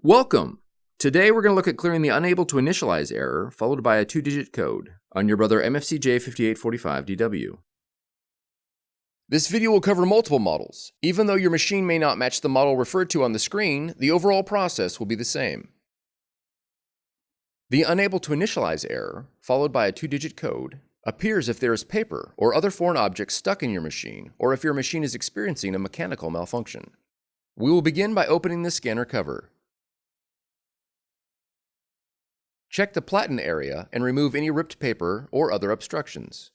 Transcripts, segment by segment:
Welcome! Today we're going to look at clearing the unable to initialize error followed by a 2-digit code on your Brother MFC-J5845DW. This video will cover multiple models. Even though your machine may not match the model referred to on the screen, the overall process will be the same. The unable to initialize error, followed by a 2-digit code, appears if there is paper or other foreign objects stuck in your machine or if your machine is experiencing a mechanical malfunction. We will begin by opening the scanner cover. Check the platen area and remove any ripped paper or other obstructions.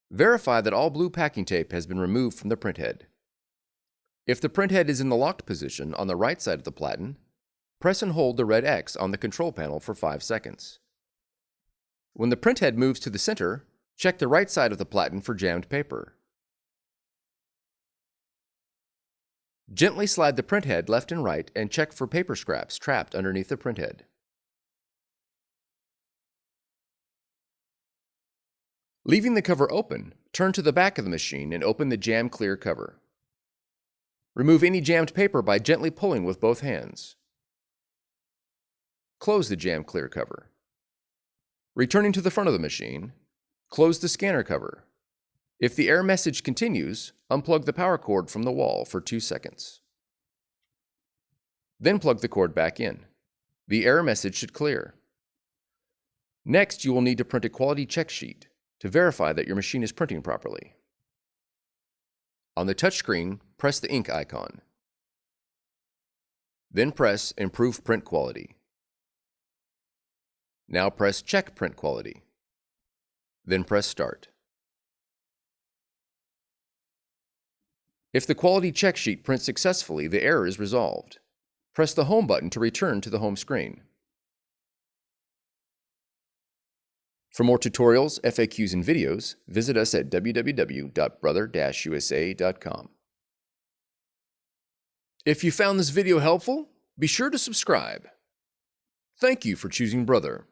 Verify that all blue packing tape has been removed from the printhead. If the printhead is in the locked position on the right side of the platen, press and hold the red X on the control panel for 5 seconds. When the printhead moves to the center, check the right side of the platen for jammed paper. Gently slide the printhead left and right and check for paper scraps trapped underneath the printhead. Leaving the cover open, turn to the back of the machine and open the jam clear cover. Remove any jammed paper by gently pulling with both hands. Close the jam clear cover. Returning to the front of the machine, close the scanner cover. If the error message continues, unplug the power cord from the wall for 2 seconds. Then plug the cord back in. The error message should clear. Next, you will need to print a quality check sheet to verify that your machine is printing properly. On the touchscreen, press the ink icon. Then press Improve Print Quality. Now press Check Print Quality. Then press Start. If the quality check sheet prints successfully, the error is resolved. Press the Home button to return to the home screen. For more tutorials, FAQs, and videos, visit us at www.brother-usa.com. If you found this video helpful, be sure to subscribe. Thank you for choosing Brother.